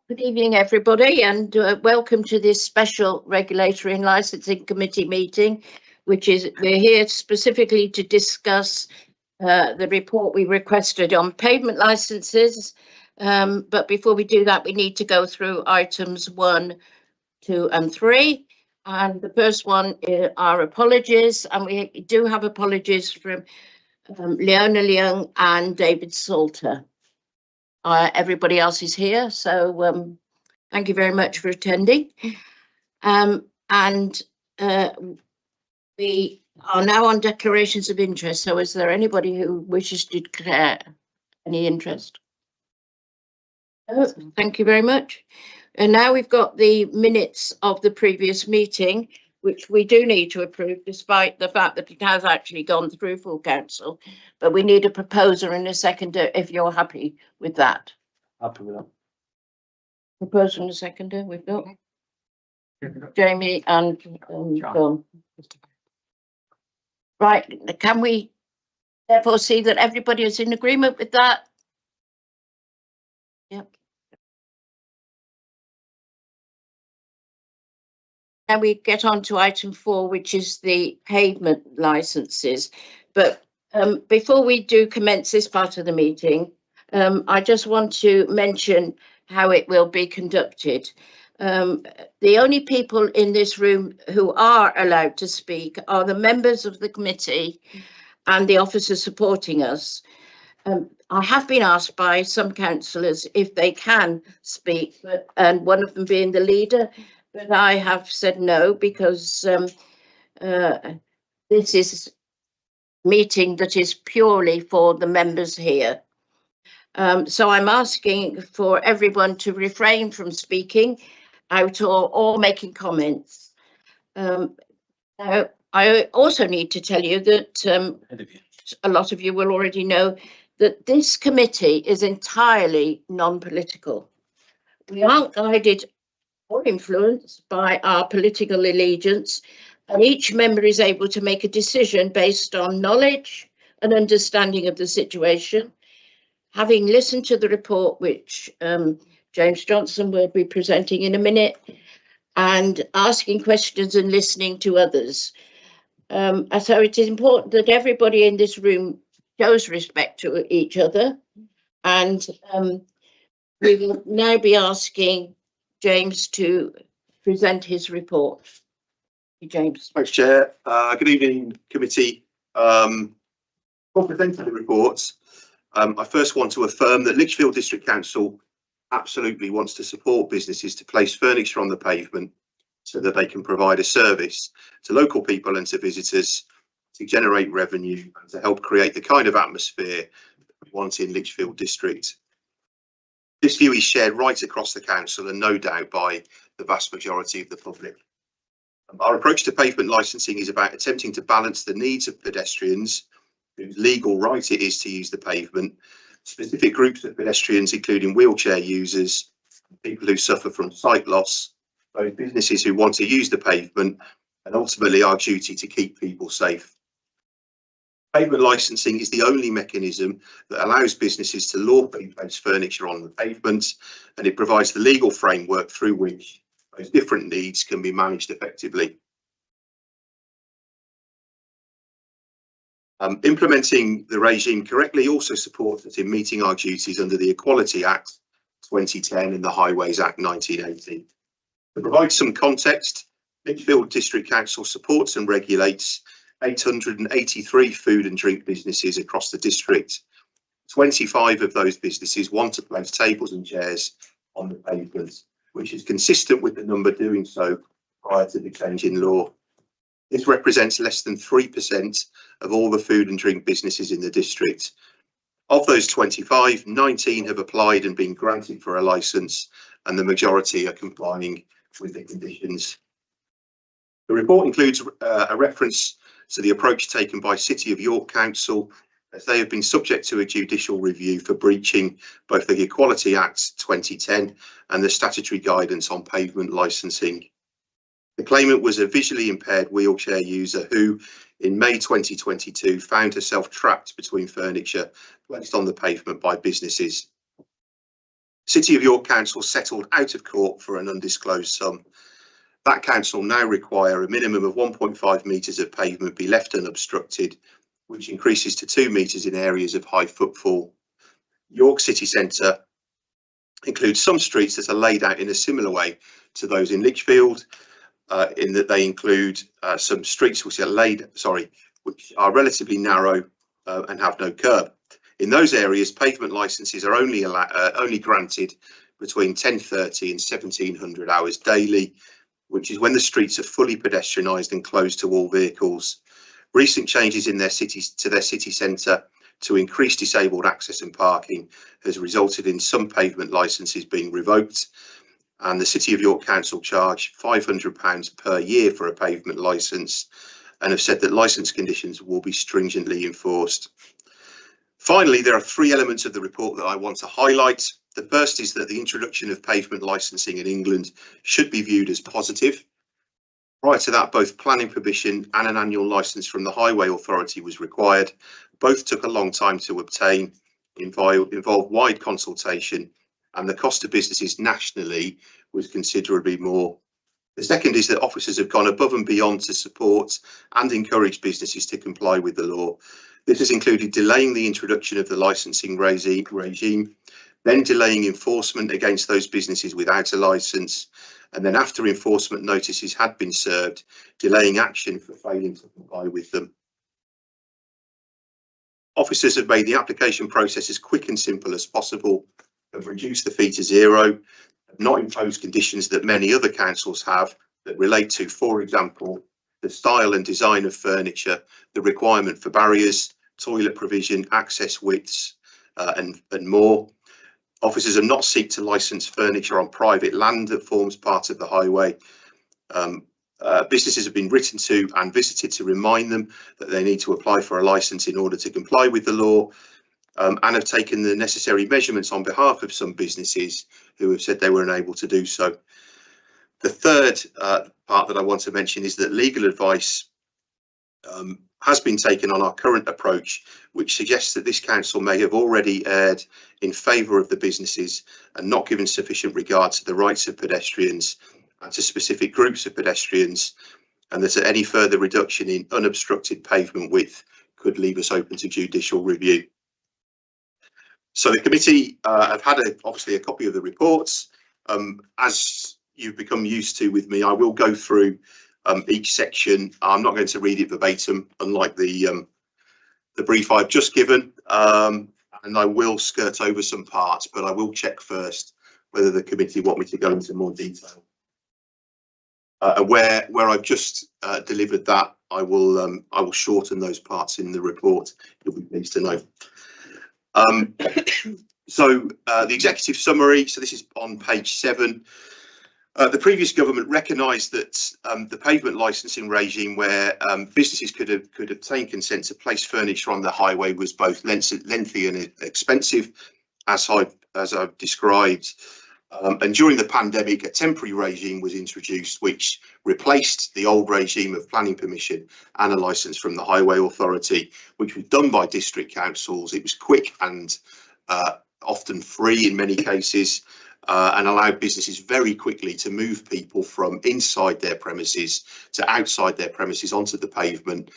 Good evening, everybody, and welcome to this special Regulatory and Licensing Committee meeting, we're here specifically to discuss the report we requested on pavement licenses. But before we do that, we need to go through items 1, 2 and 3. And the first one are apologies, and we do have apologies from Leona Leung and David Salter. Everybody else is here, so thank you very much for attending. We are now on declarations of interest. So is there anybody who wishes to declare any interest? Oh, thank you very much. And now we've got the minutes of the previous meeting, which we do need to approve, despite the fact that it has actually gone through full council. But we need a proposer and a seconder if you're happy with that. Happy with that. Proposer and a seconder, we've got Jamie and John. Right, can we therefore see that everybody is in agreement with that? Yep. Now we get on to item 4, which is the pavement licenses. But before we do commence this part of the meeting, I just want to mention how it will be conducted. The only people in this room who are allowed to speak are the members of the committee and the officers supporting us. I have been asked by some councillors if they can speak, and one of them being the leader, but I have said no, because this is a meeting that is purely for the members here. So I'm asking for everyone to refrain from speaking out or making comments. Now, I also need to tell you that a lot of you will already know that this committee is entirely non-political. We aren't guided or influenced by our political allegiance, and each member is able to make a decision based on knowledge and understanding of the situation, having listened to the report which James Johnson will be presenting in a minute, and asking questions and listening to others. So it is important that everybody in this room shows respect to each other, and we will now be asking James to present his report. James. Thanks, Chair. Good evening, committee. Before presenting the reports, I first want to affirm that Lichfield District Council absolutely wants to support businesses to place furniture on the pavement so that they can provide a service to local people and to visitors, to generate revenue and to help create the kind of atmosphere we want in Lichfield District. This view is shared right across the council and no doubt by the vast majority of the public. Our approach to pavement licensing is about attempting to balance the needs of pedestrians, whose legal right it is to use the pavement, specific groups of pedestrians, including wheelchair users, people who suffer from sight loss, those businesses who want to use the pavement, and ultimately our duty to keep people safe. Pavement licensing is the only mechanism that allows businesses to lawfully place furniture on the pavement, and it provides the legal framework through which those different needs can be managed effectively. Implementing the regime correctly also supports us in meeting our duties under the Equality Act 2010 and the Highways Act 1980. To provide some context, Lichfield District Council supports and regulates 883 food and drink businesses across the district. 25 of those businesses want to place tables and chairs on the pavement, which is consistent with the number doing so prior to the change in law. This represents less than 3% of all the food and drink businesses in the district. Of those 25, 19 have applied and been granted for a licence, and the majority are complying with the conditions. The report includes a reference to the approach taken by City of York Council, as they have been subject to a judicial review for breaching both the Equality Act 2010 and the statutory guidance on pavement licensing. The claimant was a visually impaired wheelchair user who, in May 2022, found herself trapped between furniture placed on the pavement by businesses. City of York Council settled out of court for an undisclosed sum. That council now require a minimum of 1.5 metres of pavement be left unobstructed, which increases to 2 metres in areas of high footfall. York city centre includes some streets that are laid out in a similar way to those in Lichfield, in that they include some streets which are relatively narrow and have no curb. In those areas, pavement licences are only granted between 10:30 and 1700 hours daily, which is when the streets are fully pedestrianised and closed to all vehicles. Recent changes in their city centre to increase disabled access and parking has resulted in some pavement licences being revoked, and the City of York Council charge £500 per year for a pavement licence and have said that licence conditions will be stringently enforced. Finally, there are 3 elements of the report that I want to highlight. The first is that the introduction of pavement licensing in England should be viewed as positive. Prior to that, both planning permission and an annual licence from the Highway Authority was required. Both took a long time to obtain, involved wide consultation, and the cost to businesses nationally was considerably more. The second is that officers have gone above and beyond to support and encourage businesses to comply with the law. This has included delaying the introduction of the licensing regime, then delaying enforcement against those businesses without a licence, and then after enforcement notices had been served, delaying action for failing to comply with them. Officers have made the application process as quick and simple as possible, have reduced the fee to zero, have not imposed conditions that many other councils have that relate to, for example, the style and design of furniture, the requirement for barriers, toilet provision, access widths, and more. Officers have not sought to licence furniture on private land that forms part of the highway. Businesses have been written to and visited to remind them that they need to apply for a licence in order to comply with the law, and have taken the necessary measurements on behalf of some businesses who have said they were unable to do so. The third part that I want to mention is that legal advice has been taken on our current approach, which suggests that this council may have already erred in favour of the businesses and not given sufficient regard to the rights of pedestrians and to specific groups of pedestrians, and that any further reduction in unobstructed pavement width could leave us open to judicial review. So the committee have had obviously a copy of the reports. As you've become used to with me, I will go through each section. I'm not going to read it verbatim, unlike the brief I've just given, and I will skirt over some parts, but I will check first whether the committee want me to go into more detail. Where I've just delivered that, I will shorten those parts in the report. You'll be pleased to know. So the executive summary. So this is on page 7. The previous government recognised that the pavement licensing regime, where businesses could obtain consent to place furniture on the highway, was both lengthy and expensive, as I've described. And during the pandemic, a temporary regime was introduced, which replaced the old regime of planning permission and a licence from the Highway Authority, which was done by district councils. It was quick and often free in many cases, and allowed businesses very quickly to move people from inside their premises to outside their premises onto the pavement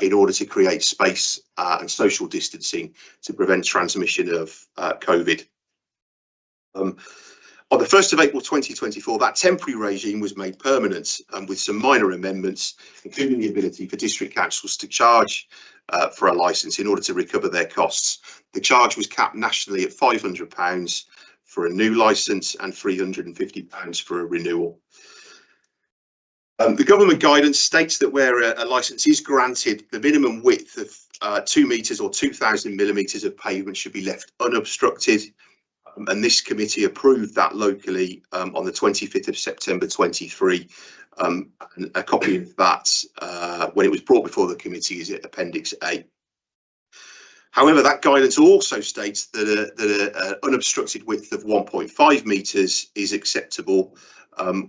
in order to create space and social distancing to prevent transmission of COVID. On the 1st of April 2024, that temporary regime was made permanent, with some minor amendments, including the ability for district councils to charge for a licence in order to recover their costs. The charge was capped nationally at £500 for a new licence and £350 for a renewal. The government guidance states that where a licence is granted, the minimum width of 2 metres or 2,000 millimetres of pavement should be left unobstructed. And this committee approved that locally on the 25th of September 23. And a copy of that, when it was brought before the committee, is at Appendix A. However, that guidance also states that an unobstructed width of 1.5 metres is acceptable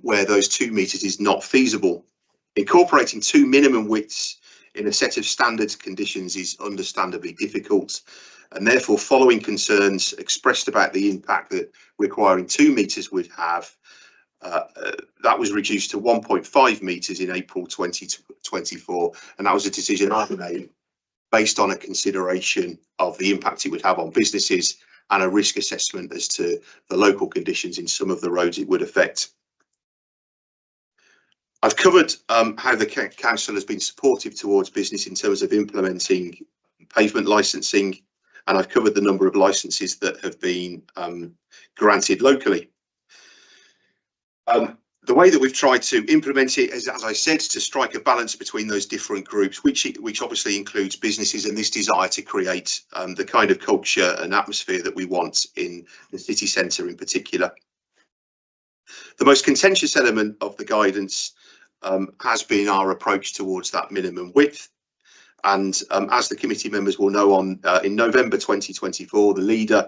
where those 2 metres is not feasible. Incorporating 2 minimum widths in a set of standard conditions is understandably difficult. and therefore following concerns expressed about the impact that requiring 2 metres would have, that was reduced to 1.5 metres in April 2024, and that was a decision I made based on a consideration of the impact it would have on businesses and a risk assessment as to the local conditions in some of the roads it would affect. I've covered how the council has been supportive towards business in terms of implementing pavement licensing, and I've covered the number of licenses that have been granted locally. The way that we've tried to implement it is, as I said, to strike a balance between those different groups, which obviously includes businesses and this desire to create the kind of culture and atmosphere that we want in the city centre in particular. The most contentious element of the guidance has been our approach towards that minimum width. And as the committee members will know, in November 2024, the leader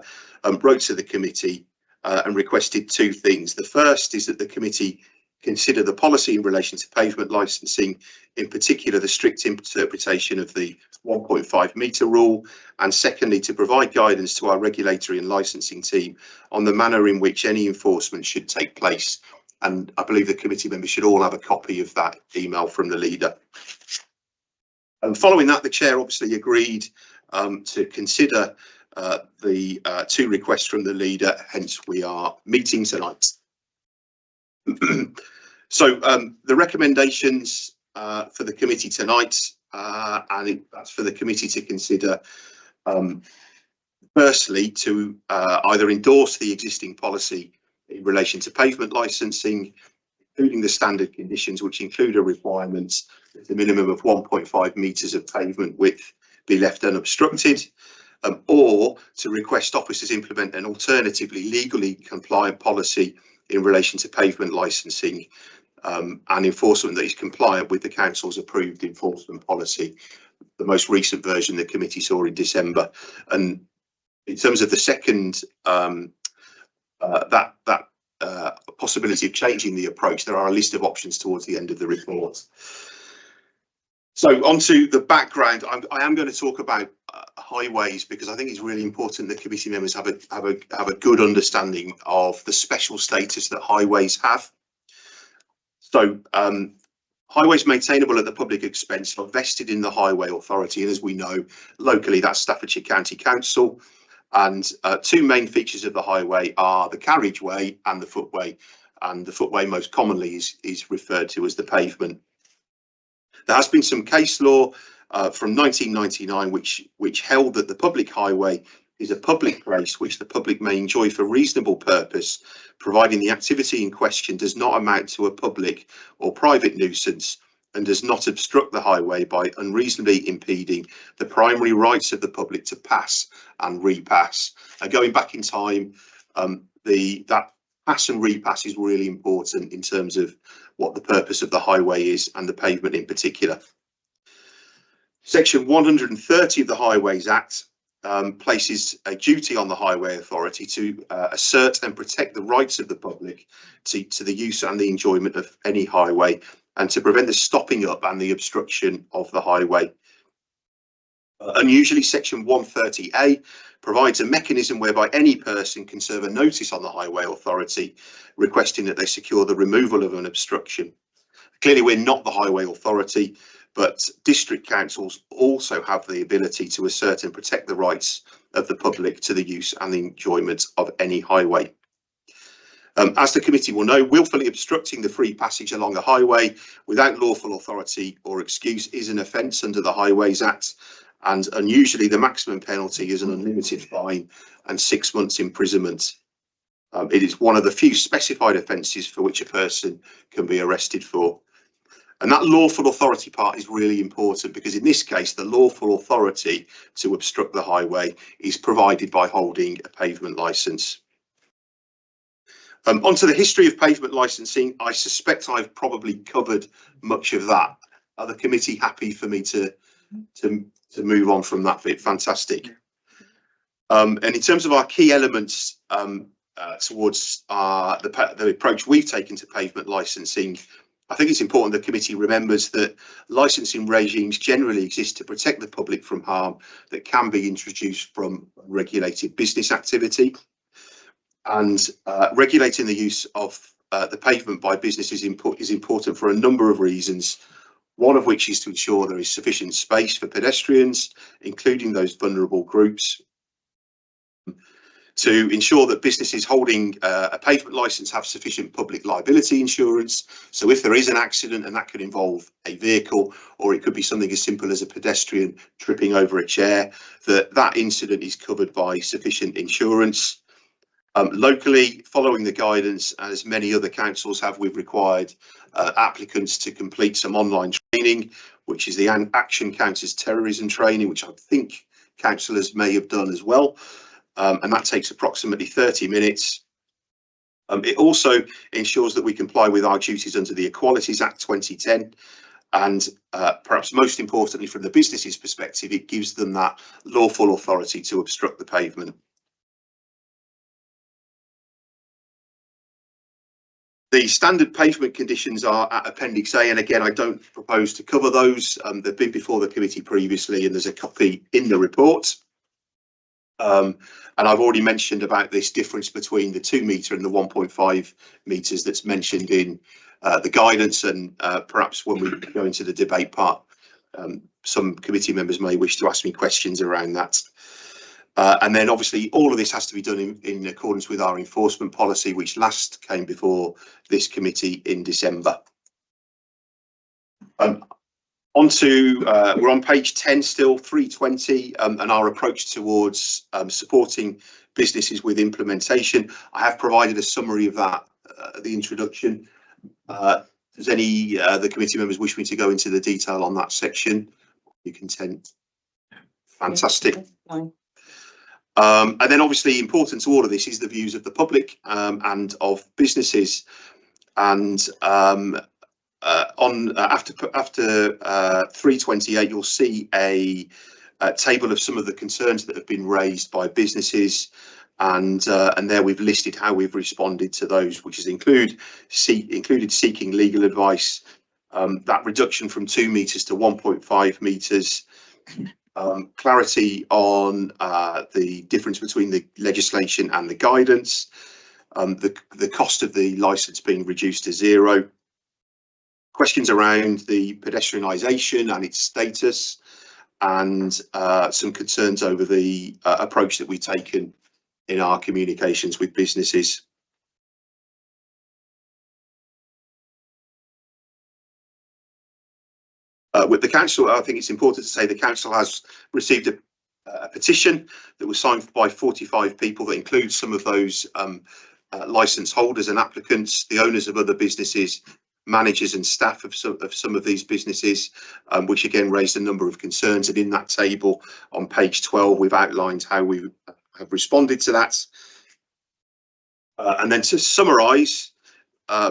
wrote to the committee and requested 2 things. The first is that the committee consider the policy in relation to pavement licensing, in particular the strict interpretation of the 1.5 metre rule, and secondly, to provide guidance to our regulatory and licensing team on the manner in which any enforcement should take place. And I believe the committee members should all have a copy of that email from the leader. And following that, the chair obviously agreed to consider the 2 requests from the leader, hence we are meeting tonight. So the recommendations for the committee tonight, and that's for the committee to consider, firstly, to either endorse the existing policy in relation to pavement licensing, including the standard conditions, which include a requirement that the minimum of 1.5 metres of pavement width be left unobstructed, or to request officers implement an alternatively legally compliant policy in relation to pavement licensing and enforcement that is compliant with the council's approved enforcement policy. The most recent version the committee saw in December. And in terms of the second, possibility of changing the approach, there are a list of options towards the end of the report. So onto the background, I am going to talk about highways because I think it's really important that committee members have a good understanding of the special status that highways have. So highways maintainable at the public expense are vested in the Highway Authority, and as we know, locally that's Staffordshire County Council. And 2 main features of the highway are the carriageway and the footway, and the footway most commonly is referred to as the pavement. There has been some case law from 1999 which held that the public highway is a public place which the public may enjoy for reasonable purpose, providing the activity in question does not amount to a public or private nuisance and does not obstruct the highway by unreasonably impeding the primary rights of the public to pass and repass. And going back in time, that pass and repass is really important in terms of what the purpose of the highway is and the pavement in particular. Section 130 of the Highways Act places a duty on the Highway Authority to assert and protect the rights of the public to the use and the enjoyment of any highway, and to prevent the stopping up and the obstruction of the highway. Unusually, Section 130A provides a mechanism whereby any person can serve a notice on the Highway Authority requesting that they secure the removal of an obstruction. Clearly, we're not the Highway Authority, but district councils also have the ability to assert and protect the rights of the public to the use and the enjoyment of any highway. As the committee will know, willfully obstructing the free passage along a highway without lawful authority or excuse is an offence under the Highways Act, and unusually the maximum penalty is an unlimited fine and 6 months imprisonment. It is one of the few specified offences for which a person can be arrested for. And that lawful authority part is really important because in this case, the lawful authority to obstruct the highway is provided by holding a pavement licence. Onto the history of pavement licensing, I suspect I've probably covered much of that. Are the committee happy for me to move on from that bit? Fantastic. And in terms of our key elements towards the approach we've taken to pavement licensing, I think it's important the committee remembers that licensing regimes generally exist to protect the public from harm that can be introduced from regulated business activity. And regulating the use of the pavement by businesses is important for a number of reasons, one of which is to ensure there is sufficient space for pedestrians, including those vulnerable groups, to ensure that businesses holding a pavement licence have sufficient public liability insurance. So if there is an accident, and that could involve a vehicle, or it could be something as simple as a pedestrian tripping over a chair, that incident is covered by sufficient insurance. Locally, following the guidance, as many other councils have, we've required applicants to complete some online training, which is the Action Counters Terrorism training, which I think councillors may have done as well. And that takes approximately 30 minutes. It also ensures that we comply with our duties under the Equalities Act 2010. And perhaps most importantly, from the business's perspective, it gives them that lawful authority to obstruct the pavement. The standard pavement conditions are at Appendix A, and again, I don't propose to cover those. They've been before the committee previously, and there's a copy in the report. And I've already mentioned about this difference between the 2 metre and the 1.5 metres that's mentioned in the guidance, and perhaps when we go into the debate part, some committee members may wish to ask me questions around that. And then obviously all of this has to be done in accordance with our enforcement policy, which last came before this committee in December. We're on page 10 still, 320, and our approach towards supporting businesses with implementation. I have provided a summary of that at the introduction. Does any the committee members wish me to go into the detail on that section? You content? Fantastic. Yeah, and then obviously important to all of this is the views of the public and of businesses. And after 328, you'll see a table of some of the concerns that have been raised by businesses, and there we've listed how we've responded to those, which has included seeking legal advice, that reduction from 2 metres to 1.5 metres. Clarity on the difference between the legislation and the guidance, the cost of the licence being reduced to zero, questions around the pedestrianisation and its status, and some concerns over the approach that we've taken in our communications with businesses. With the council, I think it's important to say the council has received a petition that was signed by 45 people that includes some of those licence holders and applicants, the owners of other businesses, managers and staff of some of these businesses, which again raised a number of concerns. And in that table on page 12, we've outlined how we have responded to that. And then to summarise,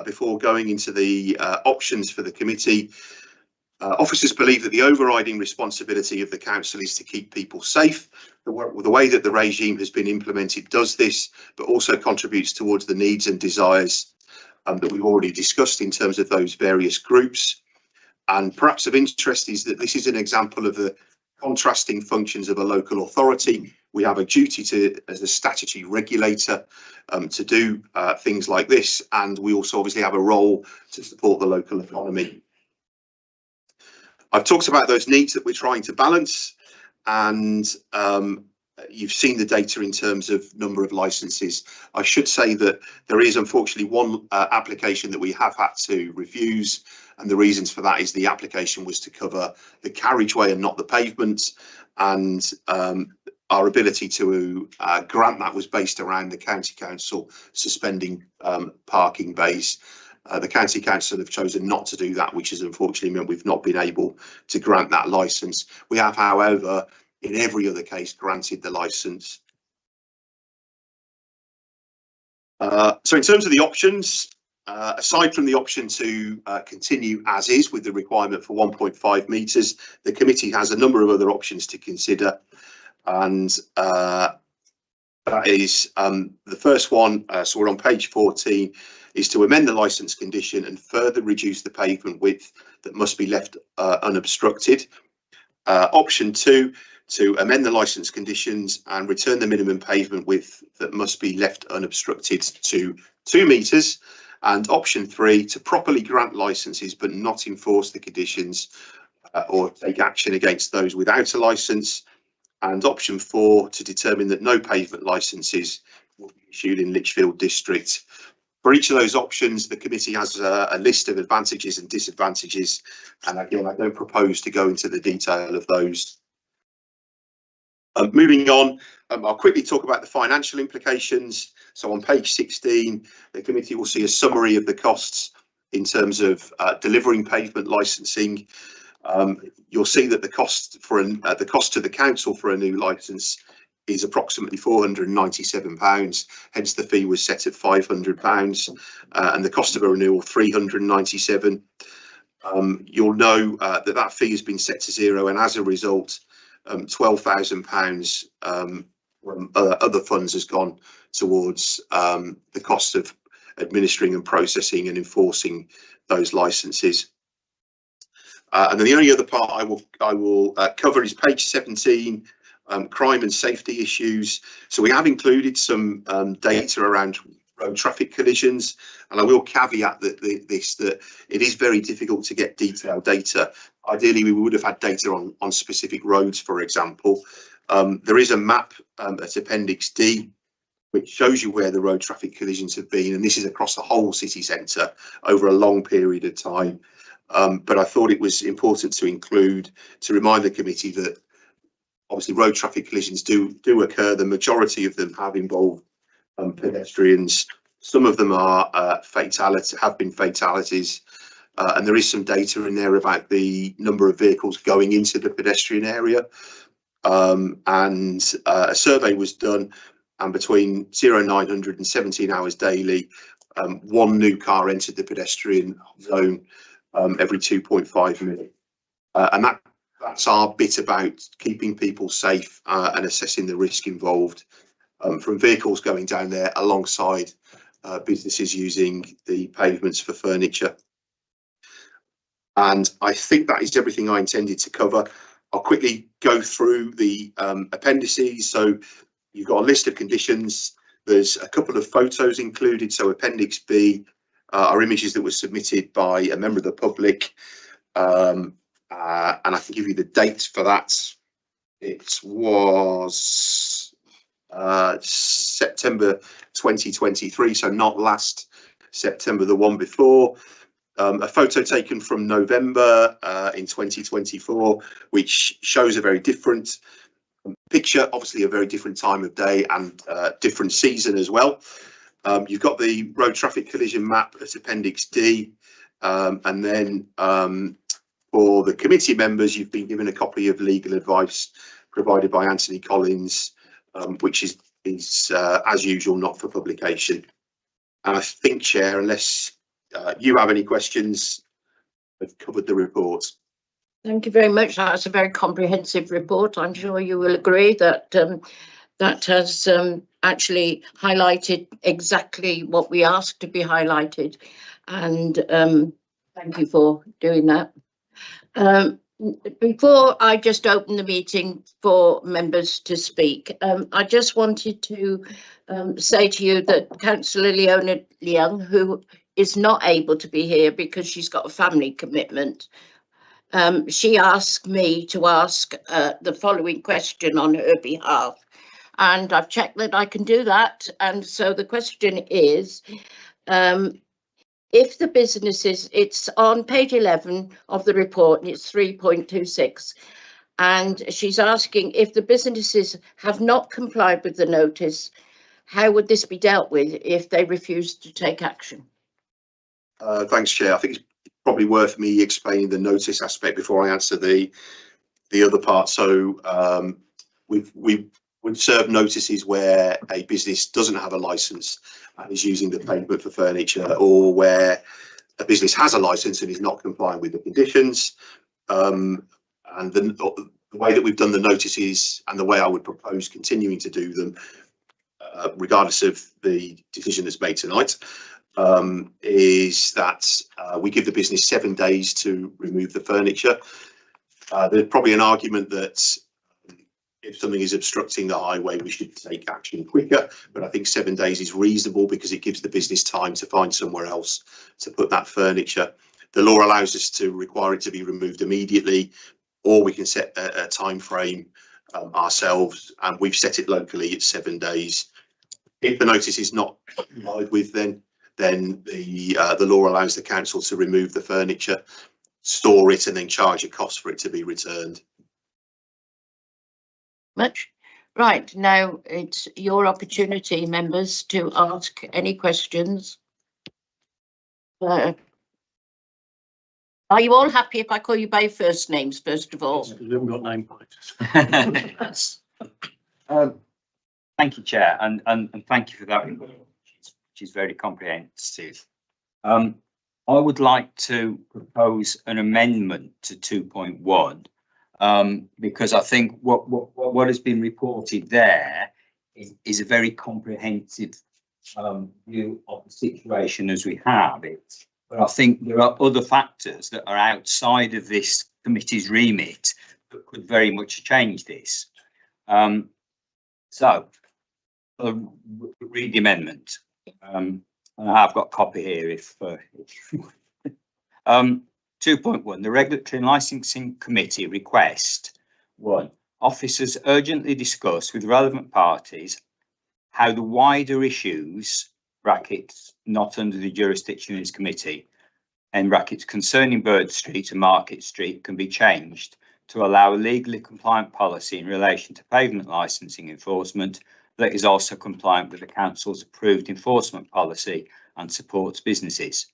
before going into the options for the committee, officers believe that the overriding responsibility of the council is to keep people safe. The way that the regime has been implemented does this, but also contributes towards the needs and desires that we've already discussed in terms of those various groups. And perhaps of interest is that this is an example of the contrasting functions of a local authority. We have a duty to, as a statutory regulator, to do things like this, and we also obviously have a role to support the local economy. I've talked about those needs that we're trying to balance, and you've seen the data in terms of number of licenses. I should say that there is unfortunately one application that we have had to refuse, and the reasons for that is the application was to cover the carriageway and not the pavement, and our ability to grant that was based around the county council suspending parking bays. The county council have chosen not to do that, which has unfortunately meant we've not been able to grant that licence. We have, however, in every other case, granted the licence. So in terms of the options, aside from the option to continue as is with the requirement for 1.5 metres, the committee has a number of other options to consider. And That is the first one, so we're on page 14, is to amend the licence condition and further reduce the pavement width that must be left unobstructed. Option 2, to amend the licence conditions and return the minimum pavement width that must be left unobstructed to 2 metres. And option 3, to properly grant licences but not enforce the conditions or take action against those without a licence. And option 4, to determine that no pavement licences will be issued in Lichfield District. For each of those options, the committee has a list of advantages and disadvantages, and again, I don't propose to go into the detail of those. Moving on, I'll quickly talk about the financial implications. So on page 16, the committee will see a summary of the costs in terms of delivering pavement licensing. You'll see that the cost to the council for a new licence is approximately £497, hence the fee was set at £500, and the cost of a renewal £397. You'll know that fee has been set to zero, and as a result, £12,000 from other funds has gone towards the cost of administering and processing and enforcing those licences. And then the only other part I will cover is page 17, crime and safety issues. So we have included some data around road traffic collisions, and I will caveat that that it is very difficult to get detailed data. Ideally, we would have had data on specific roads, for example. There is a map at Appendix D which shows you where the road traffic collisions have been, and this is across the whole city centre over a long period of time. But I thought it was important to include, to remind the committee that obviously road traffic collisions do occur. The majority of them have involved pedestrians. Some of them are have been fatalities, and there is some data in there about the number of vehicles going into the pedestrian area. And a survey was done, and between 0900 and 17 hours daily, 1 new car entered the pedestrian zone every 2.5 minutes. And that's our bit about keeping people safe and assessing the risk involved from vehicles going down there alongside businesses using the pavements for furniture. And I think that is everything I intended to cover. I'll quickly go through the appendices. So you've got a list of conditions. There's a couple of photos included. So Appendix B are images that were submitted by a member of the public. And I can give you the date for that. It was September 2023, so not last September, the one before. A photo taken from November in 2024, which shows a very different picture, obviously a very different time of day and different season as well. You've got the road traffic collision map at Appendix D, and then for the committee members, you've been given a copy of legal advice provided by Anthony Collins, which is as usual not for publication. And I think, Chair, unless you have any questions, I've covered the report. Thank you very much. That's a very comprehensive report. I'm sure you will agree that that has actually highlighted exactly what we asked to be highlighted, and thank you for doing that. Before I just open the meeting for members to speak, I just wanted to say to you that Councillor Leona Leung, who is not able to be here because she's got a family commitment, she asked me to ask the following question on her behalf, and I've checked that I can do that. And so the question is, if the businesses, it's on page 11 of the report, and it's 3.26, and she's asking if the businesses have not complied with the notice, how would this be dealt with if they refuse to take action? Thanks, Chair. I think it's probably worth me explaining the notice aspect before I answer the other part. So we would serve notices where a business doesn't have a licence and is using the pavement for furniture, or where a business has a licence and is not complying with the conditions. And the way that we've done the notices, and the way I would propose continuing to do them, regardless of the decision that's made tonight, is that we give the business 7 days to remove the furniture. There's probably an argument that if something is obstructing the highway, we should take action quicker, but I think 7 days is reasonable because it gives the business time to find somewhere else to put that furniture. The law allows us to require it to be removed immediately, or we can set a time frame ourselves, and we've set it locally at 7 days. If the notice is not complied with, then the law allows the council to remove the furniture, store it, and then charge a cost for it to be returned. Much. Right, now it's your opportunity, members, to ask any questions. Are you all happy if I call you by first names, first of all? We haven't got name plates. Thank you, Chair, and thank you for that report, which is very comprehensive. I would like to propose an amendment to 2.1, because I think what has been reported there is a very comprehensive view of the situation as we have it. But I think there are other factors that are outside of this committee's remit that could very much change this. So I'll read the amendment. And I've got a copy here if 2.1, the Regulatory and Licensing Committee request 1. Officers urgently discuss with relevant parties how the wider issues, brackets, not under the jurisdiction of this committee, and brackets, concerning Bird Street and Market Street can be changed to allow a legally compliant policy in relation to pavement licensing enforcement that is also compliant with the council's approved enforcement policy and supports businesses.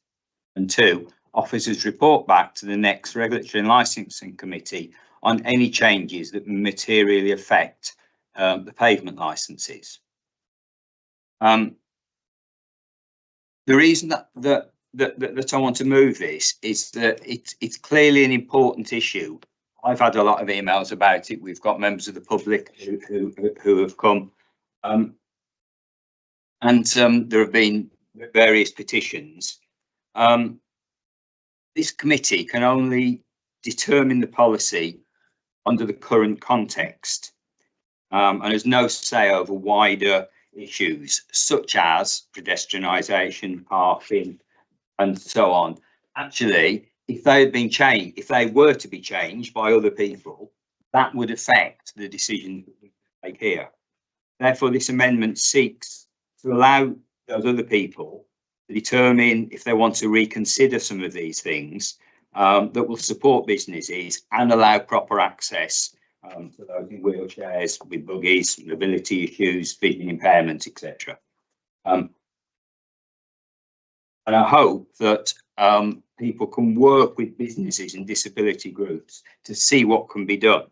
And 2, officers report back to the next Regulatory and Licensing Committee on any changes that materially affect the pavement licenses. The reason that I want to move this is that it's clearly an important issue. I've had a lot of emails about it. We've got members of the public who have come, and there have been various petitions. This committee can only determine the policy under the current context, and has no say over wider issues such as pedestrianisation, parking, and so on. Actually, if they had been changed, if they were to be changed by other people, that would affect the decision that we take here. Therefore, this amendment seeks to allow those other people to determine if they want to reconsider some of these things that will support businesses and allow proper access to those in wheelchairs, with buggies, mobility issues, vision impairment, etc. And I hope that people can work with businesses and disability groups to see what can be done.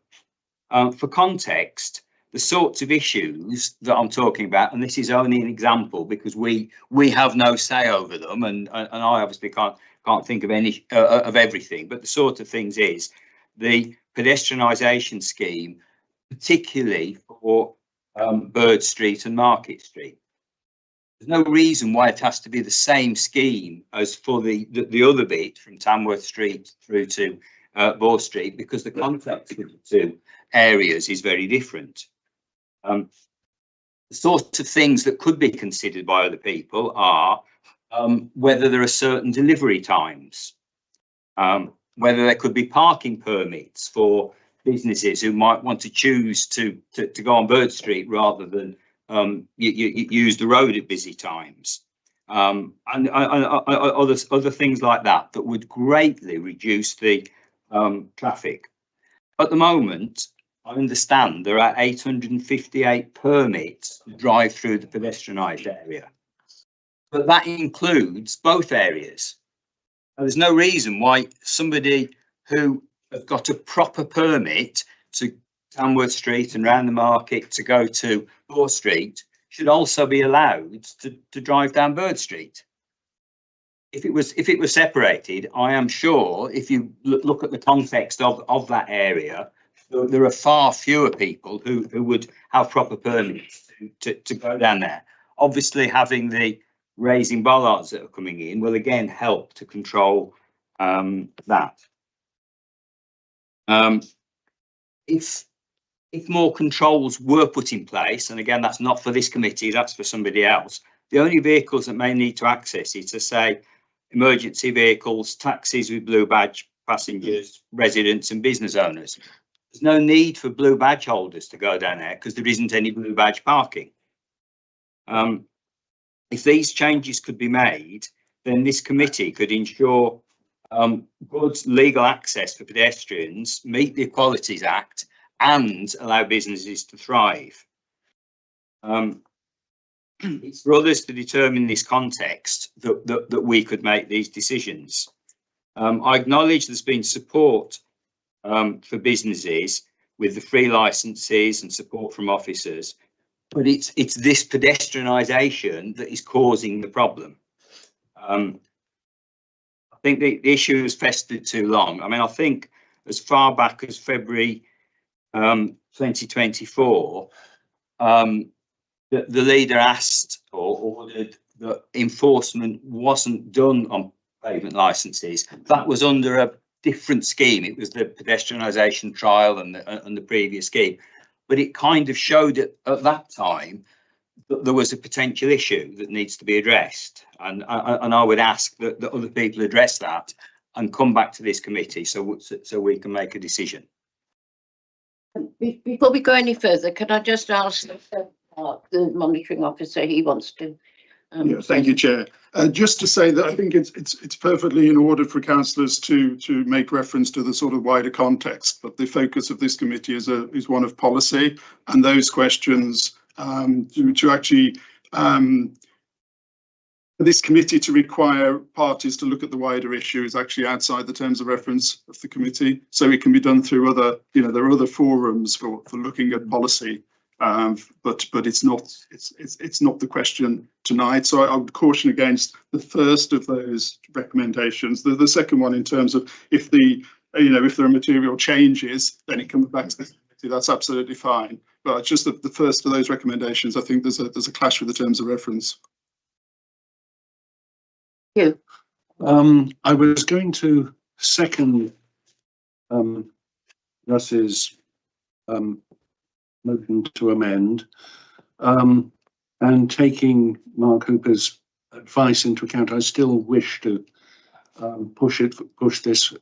For context, the sorts of issues that I'm talking about, and this is only an example because we have no say over them, and I obviously can't think of any of everything, but the sort of things is the pedestrianisation scheme, particularly for Bird Street and Market Street. There's no reason why it has to be the same scheme as for the other bit from Tamworth Street through to Bow Street, because the context of the two areas is very different. The sort of things that could be considered by other people are whether there are certain delivery times, whether there could be parking permits for businesses who might want to choose to go on Bird Street rather than you use the road at busy times, and other things like that that would greatly reduce the traffic. At the moment, I understand there are 858 permits to drive through the pedestrianised area, but that includes both areas. And there's no reason why somebody who has got a proper permit to Tamworth Street and round the market to go to Bow Street should also be allowed to drive down Bird Street. If it was separated, I am sure if you look at the context of that area, there are far fewer people who would have proper permits to go down there. Obviously, having the raising bollards that are coming in will again help to control that. If more controls were put in place, and again, that's not for this committee, that's for somebody else, the only vehicles that may need to access it are, say, emergency vehicles, taxis with blue badge passengers, residents and business owners. There's no need for blue badge holders to go down there because there isn't any blue badge parking. If these changes could be made, then this committee could ensure good legal access for pedestrians, meet the Equalities Act and allow businesses to thrive. It's for others to determine this context that we could make these decisions. I acknowledge there's been support for businesses with the free licenses and support from officers, but it's this pedestrianisation that is causing the problem. I think the issue has festered too long. I mean, I think as far back as February 2024, the leader asked or ordered that enforcement wasn't done on pavement licenses. That was under a different scheme. It was the pedestrianisation trial and the previous scheme. But it kind of showed at that time that there was a potential issue that needs to be addressed. And I would ask that other people address that and come back to this committee so we can make a decision. Before we go any further, can I just ask the monitoring officer, he wants to. Yeah, thank you, Chair. Just to say that I think it's perfectly in order for councillors to make reference to the sort of wider context, but the focus of this committee is one of policy, and those questions to actually for this committee to require parties to look at the wider issue is actually outside the terms of reference of the committee. So it can be done through other, there are other forums for looking at policy. But it's not the question tonight. So I would caution against the first of those recommendations. The second one, in terms of if there are material changes, then it comes back to the committee. That's absolutely fine. But just the first of those recommendations, I think there's a clash with the terms of reference. You. I was going to second Russ's motion to amend, and taking Mark Hooper's advice into account, I still wish to push this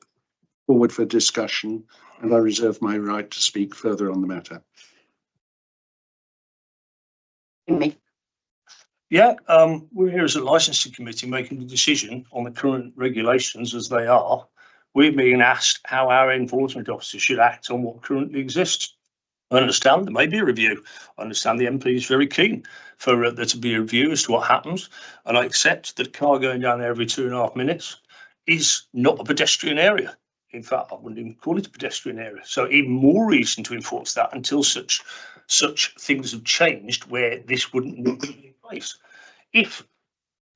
forward for discussion, and I reserve my right to speak further on the matter. Me. Yeah, we're here as a licensing committee making the decision on the current regulations as they are. We're being asked how our enforcement officers should act on what currently exists. I understand there may be a review. I understand the MP is very keen for there to be a review as to what happens. And I accept that a car going down there every 2.5 minutes is not a pedestrian area. In fact, I wouldn't even call it a pedestrian area. So even more reason to enforce that until such things have changed where this wouldn't be in place. If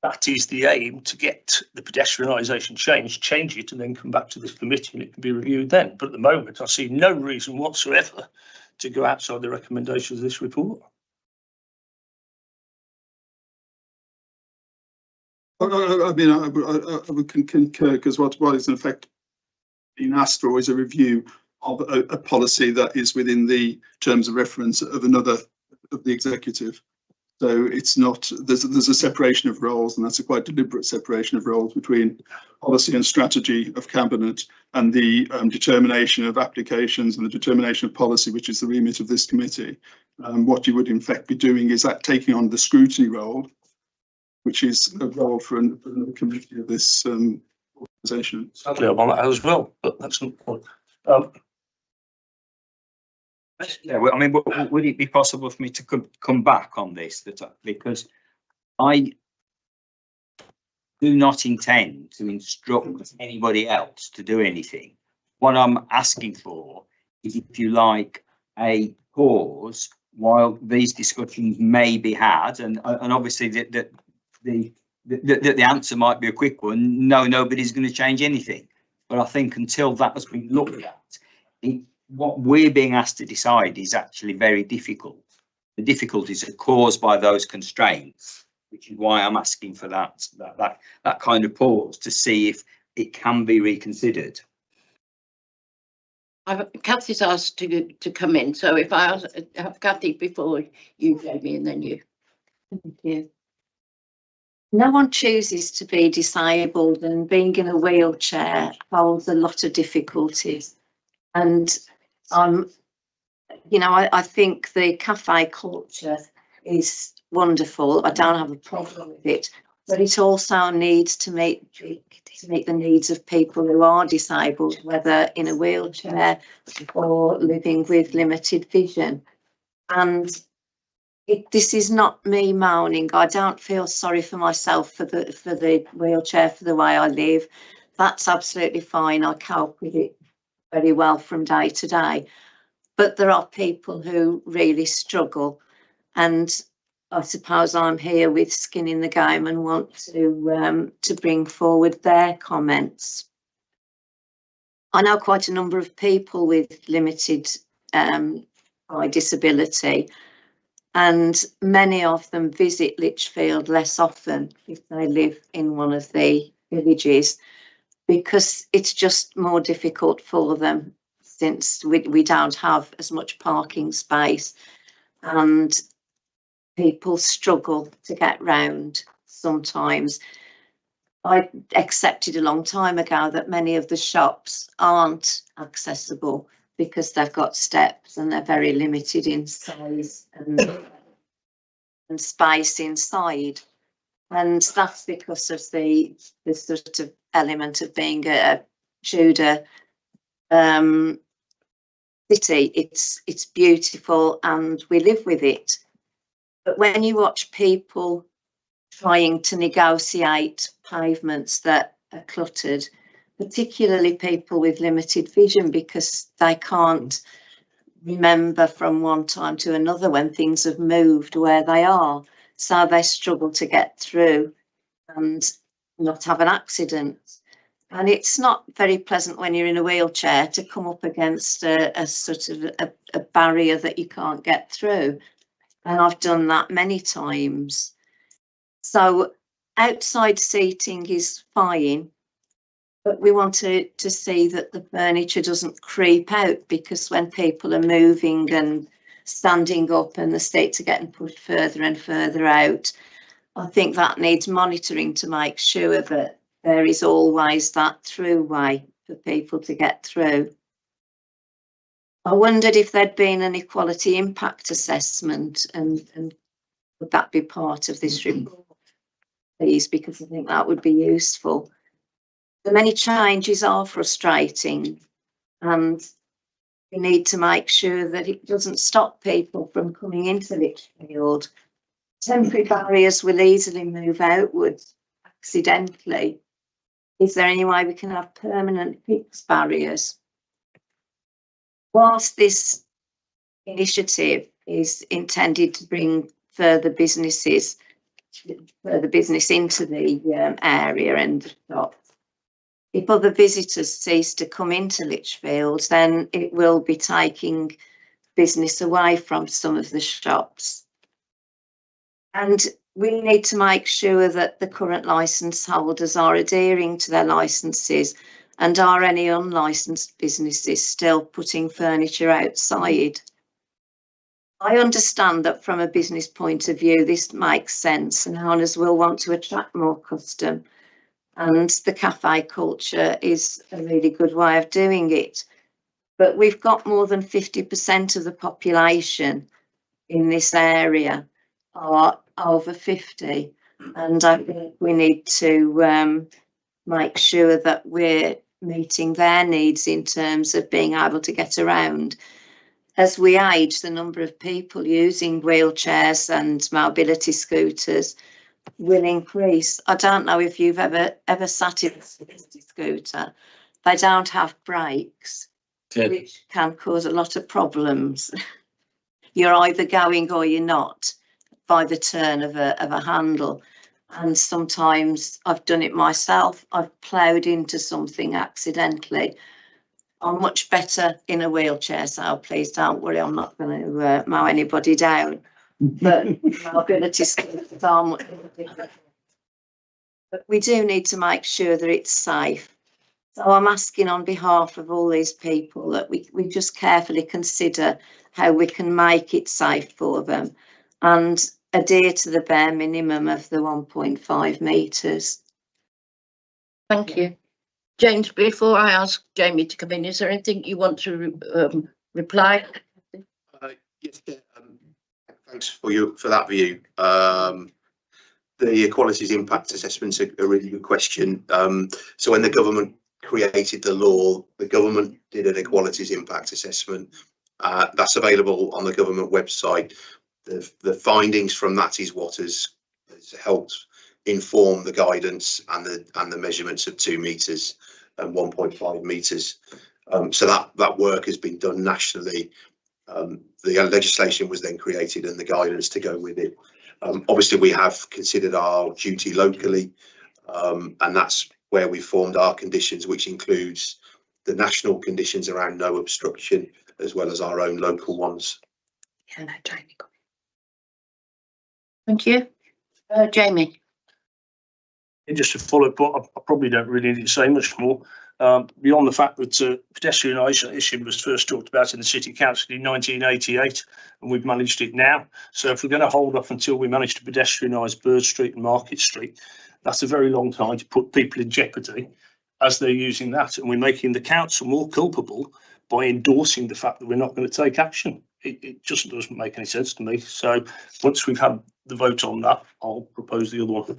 that is the aim, to get the pedestrianisation changed, change it and then come back to this committee and it can be reviewed then. But at the moment, I see no reason whatsoever to go outside the recommendations of this report. I mean, I would concur, because what is in effect being asked for is a review of a policy that is within the terms of reference of another of the executive. So it's not, there's a separation of roles, and that's a quite deliberate separation of roles between policy and strategy of cabinet and the determination of applications and the determination of policy, which is the remit of this committee. What you would in fact be doing is that taking on the scrutiny role, which is a role for another committee of this organisation. Sadly, I'm on that as well, but that's not the point. Yeah, well, I mean, would it be possible for me to come back on this? Because I do not intend to instruct anybody else to do anything. What I'm asking for is, if you like, a pause while these discussions may be had, and obviously the answer might be a quick one. No, nobody's going to change anything. But I think until that has been looked at, what we're being asked to decide is actually very difficult. The difficulties are caused by those constraints, which is why I'm asking for that kind of pause to see if it can be reconsidered. Kathy's asked to come in, so if I have Kathy before you, Jamie, and then you. Thank you. No one chooses to be disabled, and being in a wheelchair holds a lot of difficulties. And you know, I think the cafe culture is wonderful. I don't have a problem with it, but it also needs to meet the needs of people who are disabled, whether in a wheelchair or living with limited vision. And this is not me moaning. I don't feel sorry for myself for the wheelchair, for the way I live. That's absolutely fine. I cope with it very well from day to day. But there are people who really struggle, and I suppose I'm here with skin in the game and want to bring forward their comments. I know quite a number of people with limited eye disability, and many of them visit Lichfield less often if they live in one of the villages, because it's just more difficult for them, since we don't have as much parking space and people struggle to get round sometimes. I accepted a long time ago that many of the shops aren't accessible because they've got steps and they're very limited in size and space inside. And that's because of the sort of element of being a Tudor city. It's beautiful and we live with it. But when you watch people trying to negotiate pavements that are cluttered, particularly people with limited vision, because they can't remember from one time to another when things have moved where they are, so they struggle to get through and not have an accident. And it's not very pleasant when you're in a wheelchair to come up against a sort of a barrier that you can't get through. And I've done that many times. So outside seating is fine, but we want to see that the furniture doesn't creep out, because when people are moving and standing up and the seats are getting pushed further and further out, I think that needs monitoring to make sure that there is always that throughway for people to get through. I wondered if there'd been an equality impact assessment, and would that be part of this report, please, because I think that would be useful. The many changes are frustrating, and we need to make sure that it doesn't stop people from coming into Lichfield. Temporary barriers will easily move outwards accidentally. Is there any way we can have permanent fixed barriers? Whilst this initiative is intended to bring further business into the area and the shop, if other visitors cease to come into Lichfield, then it will be taking business away from some of the shops. And we need to make sure that the current licence holders are adhering to their licences, and are any unlicensed businesses still putting furniture outside. I understand that from a business point of view, this makes sense, and owners will want to attract more custom, and the cafe culture is a really good way of doing it. But we've got more than 50% of the population in this area are over 50, and I think we need to make sure that we're meeting their needs in terms of being able to get around. As we age, the number of people using wheelchairs and mobility scooters will increase. I don't know if you've ever sat in a scooter. They don't have brakes, which can cause a lot of problems. You're either going or you're not by the turn of a handle. And sometimes I've done it myself. I've ploughed into something accidentally. I'm much better in a wheelchair, so please don't worry, I'm not going to mow anybody down. But mobility skills are much different. But we do need to make sure that it's safe. So I'm asking on behalf of all these people that we just carefully consider how we can make it safe for them and adhere to the bare minimum of the 1.5 metres. Thank you. James, before I ask Jamie to come in, is there anything you want to reply? Yes, thanks for that view. The equalities impact assessment's a really good question. So when the government created the law, the government did an equalities impact assessment. That's available on the government website. The findings from that is what has helped inform the guidance and the measurements of 2 metres and 1.5 metres. So that work has been done nationally. The legislation was then created and the guidance to go with it. Obviously, we have considered our duty locally, and that's where we formed our conditions, which includes the national conditions around no obstruction, as well as our own local ones. Yeah, no, Jamie. Thank you. Jamie. Just to follow up, I probably don't really need to say much more. Beyond the fact that pedestrianisation was first talked about in the City Council in 1988, and we've managed it now. So if we're going to hold off until we manage to pedestrianise Bird Street and Market Street, that's a very long time to put people in jeopardy as they're using that. And we're making the council more culpable by endorsing the fact that we're not going to take action. It just doesn't make any sense to me. So once we've had the vote on that, I'll propose the other one.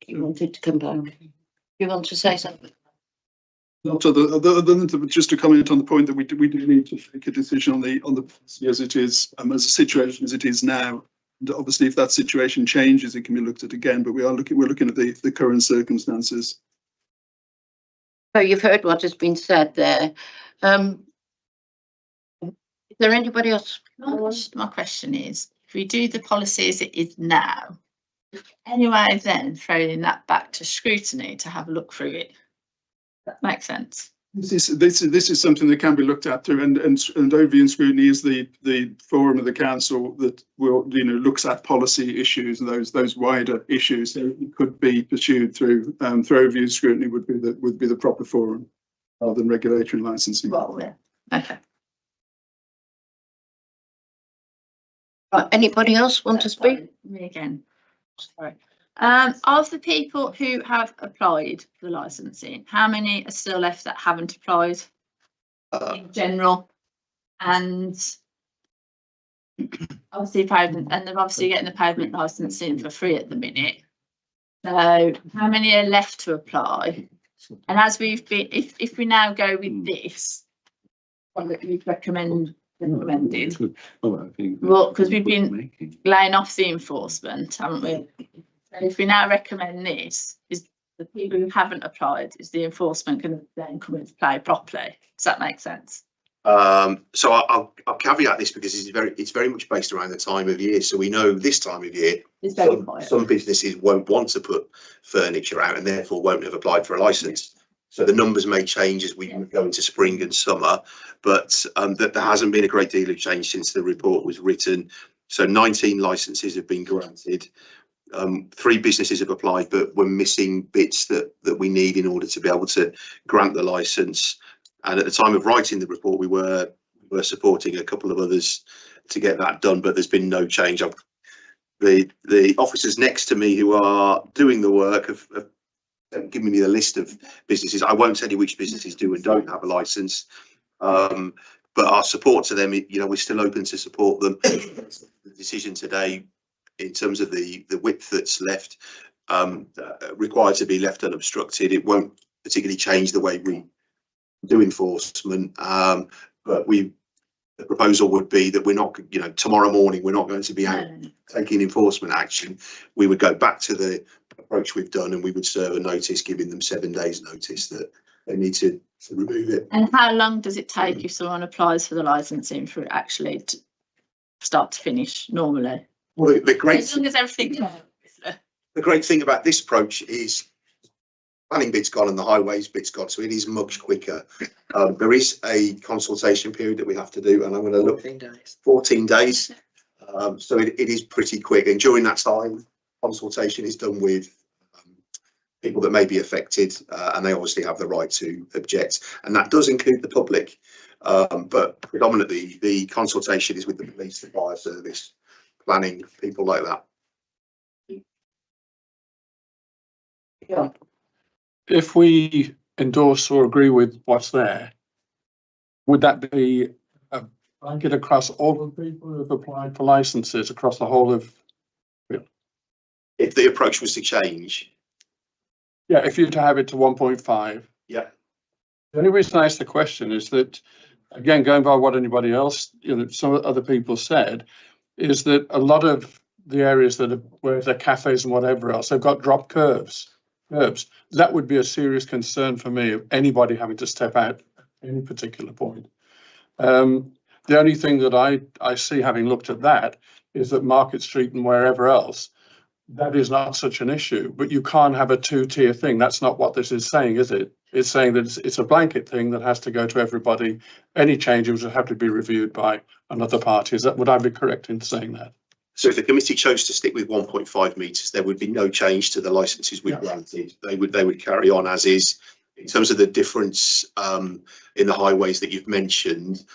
You wanted to come back. You want to say something? Not other than just to comment on the point that we do need to make a decision on the policy as it is, as a situation as it is now. And obviously, if that situation changes, it can be looked at again. But we're looking at the current circumstances. So you've heard what has been said there. Is there anybody else? My question is, if we do the policy as it is now, anyway, then throwing that back to scrutiny to have a look through it. That makes sense. This is something that can be looked at through, and overview and scrutiny is the forum of the council that will looks at policy issues and those wider issues. So it could be pursued through overview and scrutiny would be the proper forum rather than regulatory licensing. Well, yeah. Okay. Anybody else want to speak? Me again. Sorry. Of the people who have applied for the licensing, how many are still left that haven't applied in general? And obviously pavement, and they're obviously getting the pavement licensing for free at the minute. So how many are left to apply? And as we've been, if we now go with this, what that we've recommended. Well, because we've been laying off the enforcement, haven't we? So if we now recommend this, is the people who haven't applied, is the enforcement going to then come into play properly? Does that make sense? So I'll caveat this because it's very much based around the time of year. So we know this time of year, some businesses won't want to put furniture out and therefore won't have applied for a licence. So the numbers may change as we go into spring and summer, but that there hasn't been a great deal of change since the report was written. So 19 licences have been granted. 3 businesses have applied, but we're missing bits that we need in order to be able to grant the licence. And at the time of writing the report, we were supporting a couple of others to get that done, but there's been no change. The officers next to me who are doing the work have given me the list of businesses. I won't tell you which businesses do and don't have a licence, but our support to them, we're still open to support them. The decision today in terms of the width that's left required to be left unobstructed. It won't particularly change the way we do enforcement, but the proposal would be that we're not, tomorrow morning we're not going to be out taking enforcement action. We would go back to the approach we've done and we would serve a notice giving them 7 days notice that they need to remove it. And how long does it take if someone applies for the licensing for it actually to start to finish normally? Well, the great as long as everything's the great thing about this approach is planning bit's gone and the highways bit's gone, so it is much quicker. There is a consultation period that we have to do, and I'm going to look 14 days. So it is pretty quick, and during that time, consultation is done with people that may be affected, and they obviously have the right to object, and that does include the public. But predominantly, the consultation is with the police, the fire service, planning, people like that. Yeah. If we endorse or agree with what's there, would that be a blanket across all of the people who have applied for licenses across the whole of? If the approach was to change, Yeah, if you're to have it to 1.5. yeah, The only reason I asked the question is that, again, going by what anybody else, some other people said, is that a lot of the areas that are where the cafes and whatever else, they've got drop curbs. That would be a serious concern for me of anybody having to step out at any particular point. The only thing that I see, having looked at that, is that Market Street and wherever else, that is not such an issue. But you can't have a two-tier thing. That's not what this is saying, is it? It's saying that it's a blanket thing that has to go to everybody. Any changes would have to be reviewed by another party. Would I be correct in saying that? so if the committee chose to stick with 1.5 metres, there would be no change to the licences we've granted. They would carry on as is. In terms of the difference in the highways that you've mentioned,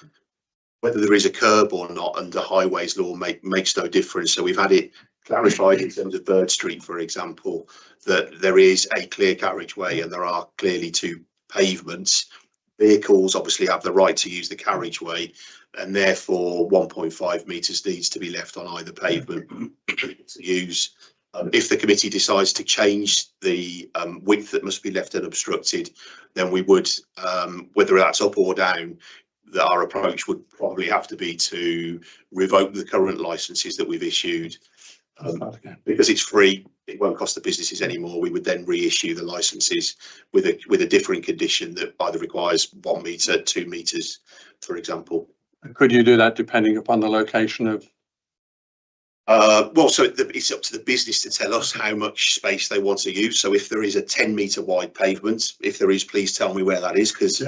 whether there is a curb or not under highways law makes no difference. So we've had it clarified in terms of Bird Street, for example, that there is a clear carriageway and there are clearly two pavements. Vehicles obviously have the right to use the carriageway, and therefore 1.5 metres needs to be left on either pavement to use. If the committee decides to change the width that must be left unobstructed, then we would, whether that's up or down, that our approach would probably have to be to revoke the current licenses that we've issued. Because it's free, it won't cost the businesses anymore. We would then reissue the licenses with a different condition that either requires 1 metre, 2 metres, for example. Could you do that depending upon the location of? Well, so it's up to the business to tell us how much space they want to use. So if there is a 10 metre wide pavement, if there is, please tell me where that is, because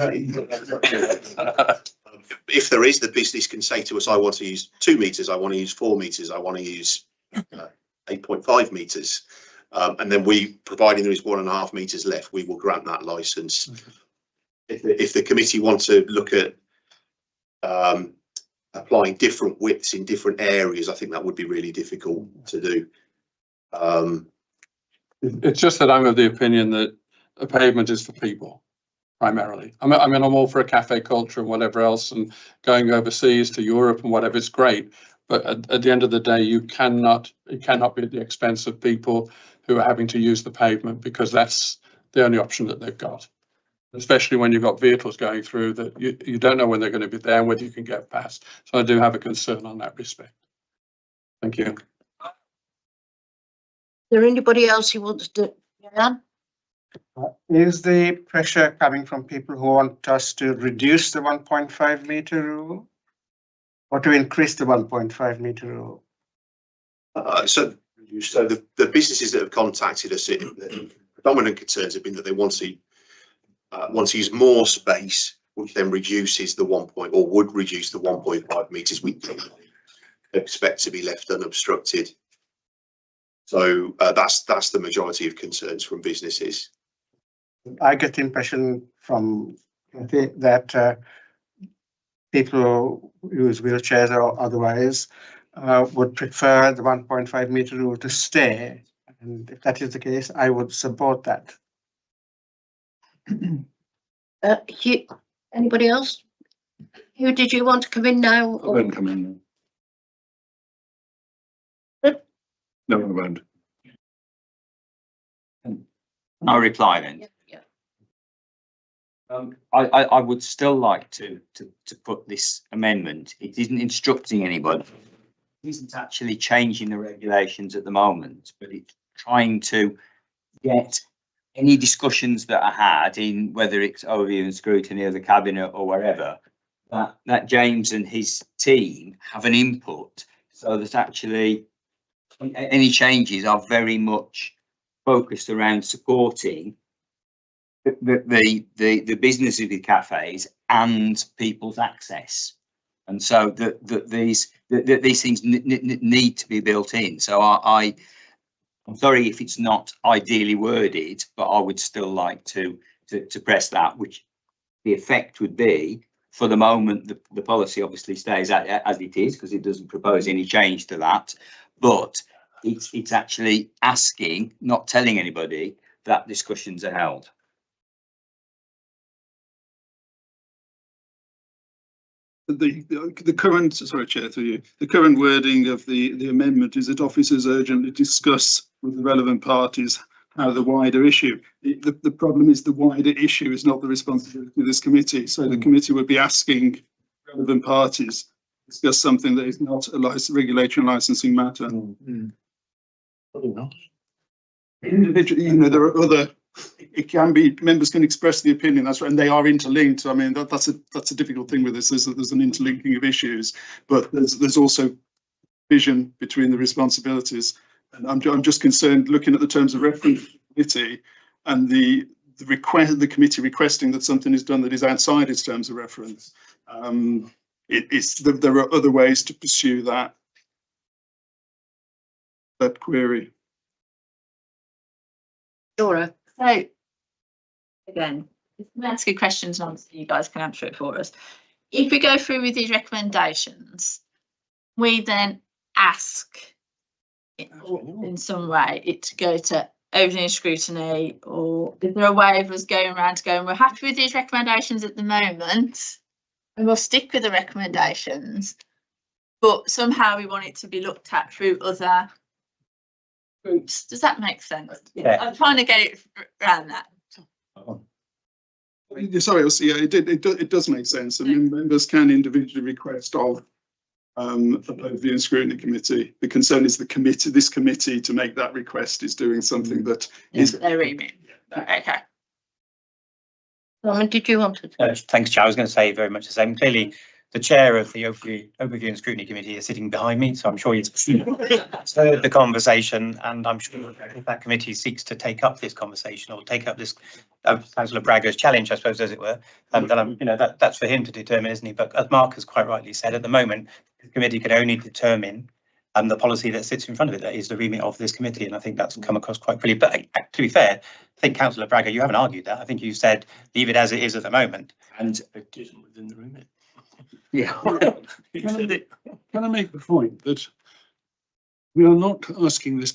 if there is, the business can say to us, I want to use 2 metres, I want to use 4 metres, I want to use 8.5 metres. And then providing there is 1.5 metres left, we will grant that licence. If the committee want to look at applying different widths in different areas, I think that would be really difficult to do. It's just that I'm of the opinion that a pavement is for people primarily. I mean, I'm all for a cafe culture and whatever else, and going overseas to Europe and whatever, it's great. But at the end of the day, it cannot be at the expense of people who are having to use the pavement, because that's the only option that they've got. Especially when you've got vehicles going through that you don't know when they're going to be there and whether you can get past. So I do have a concern on that respect. Thank you. Is there anybody else who wants to? Yeah. Is the pressure coming from people who want us to reduce the 1.5 metre rule or to increase the 1.5 metre rule? So the businesses that have contacted us, the predominant concerns have been that they want to use more space, which then reduces the would reduce the 1.5 metres we expect to be left unobstructed. So that's the majority of concerns from businesses. I get the impression from that people who use wheelchairs or otherwise would prefer the 1.5 metre rule to stay. And if that is the case, I would support that. Anybody else? Who did you want to come in now? I won't come in. No, I won't. I'll reply then. Yeah. I would still like to put this amendment. It isn't instructing anybody. It isn't actually changing the regulations at the moment, but it's trying to get any discussions that are had in, whether it's overview and scrutiny of the cabinet or wherever, that James and his team have an input, so that actually any changes are very much focused around supporting the businesses with cafes and people's access. And so that these things need to be built in. So I'm sorry if it's not ideally worded, but I would still like to press that, which the effect would be, for the moment, the policy obviously stays as it is, because it doesn't propose any change to that. But it's actually asking, not telling anybody, that discussions are held. The current, sorry, Chair, through you, the current wording of the amendment is that officers urgently discuss with the relevant parties how the wider issue. The problem is the wider issue is not the responsibility of this committee. So the committee would be asking relevant parties to discuss something that is not a regulatory and licensing matter. Individually, you know, there are other. It can be, members can express the opinion, that's right, and they are interlinked. I mean, that's a difficult thing with this. There's an interlinking of issues, but there's also vision between the responsibilities. And I'm just concerned, looking at the terms of reference committee and the committee requesting that something is done that is outside its terms of reference. There are other ways to pursue that query. Dora. So, again, I'm asking questions and obviously you guys can answer it for us. If we go through with these recommendations, we then ask in some way it to go to opening scrutiny, or is there a way of us going around to going, we're happy with these recommendations at the moment and we'll stick with the recommendations, but somehow we want it to be looked at through other groups. Does that make sense? Yeah. I'm trying to get it around that. Sorry, yeah, it does make sense. I mean, members can individually request of the View and Scrutiny Committee. The concern is this committee to make that request is doing something that is. Their remit. Okay. Norman, did you want to? Thanks, Chair. I was going to say very much the same. Clearly, the chair of the Overview and Scrutiny Committee is sitting behind me, so I'm sure he's heard the conversation, and I'm sure if that committee seeks to take up this conversation or take up this Councillor Bragger's challenge, I suppose, as it were, then that's for him to determine, isn't he? But as Mark has quite rightly said, at the moment, the committee can only determine the policy that sits in front of it. That is the remit of this committee, and I think that's come across quite clearly. But to be fair, I think Councillor Bragger, you haven't argued that. I think you said leave it as it is at the moment. And It isn't within the remit. yeah, Can I make the point that we are not asking this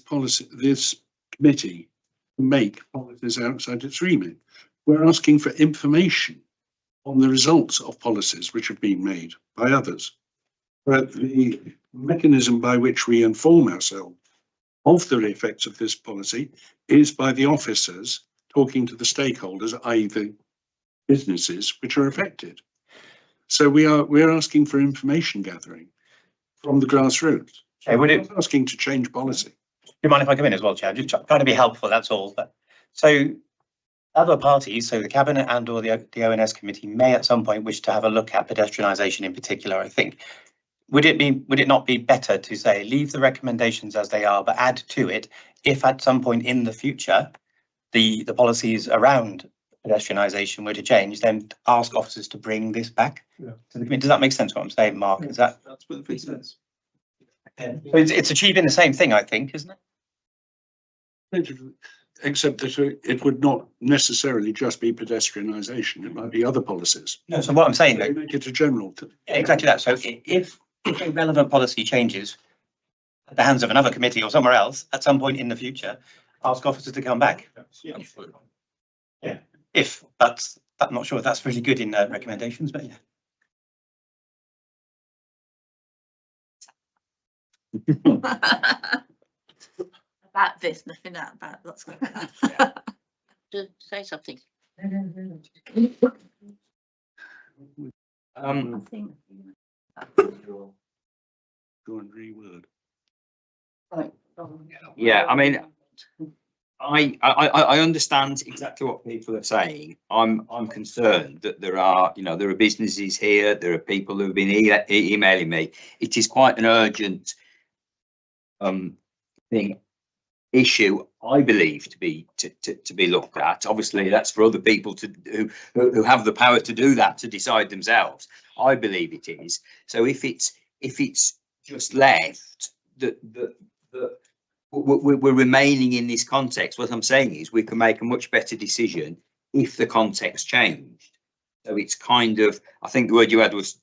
committee to make policies outside its remit. We're asking for information on the results of policies which have been made by others. But the mechanism by which we inform ourselves of the effects of this policy is by the officers talking to the stakeholders, i.e. the businesses which are affected. So we're asking for information gathering from the grassroots. Okay, would it? We're not asking to change policy. Do you mind if I come in as well, Chair? I'm just trying to be helpful, that's all. But, so other parties, so the Cabinet and or the ONS committee may at some point wish to have a look at pedestrianisation in particular, I think. Would it not be better to say leave the recommendations as they are, but add to it if at some point in the future the policies around pedestrianisation were to change, then ask officers to bring this back to the committee? Does that make sense what I'm saying, Mark? Is that? That's perfect sense. So it's achieving the same thing, I think, isn't it? Except that it would not necessarily just be pedestrianisation. It might be other policies. No, so what I'm saying They though, make it a general. exactly that. So if a relevant policy changes at the hands of another committee or somewhere else at some point in the future, ask officers to come back. Yeah. If that's, I'm not sure if that's really good in recommendations, but yeah. About this, nothing out about what's going on. To say something. I think. Go and reword. Right. yeah. I mean, I understand exactly what people are saying. I'm concerned that there are businesses here, there are people who've been emailing me. It is quite an urgent thing issue I believe to be looked at. Obviously, that's for other people who have the power to do that, to decide themselves. I believe it is. So if it's just left that we're remaining in this context, what I'm saying is we can make a much better decision if the context changed. So it's kind of, I think the word you had was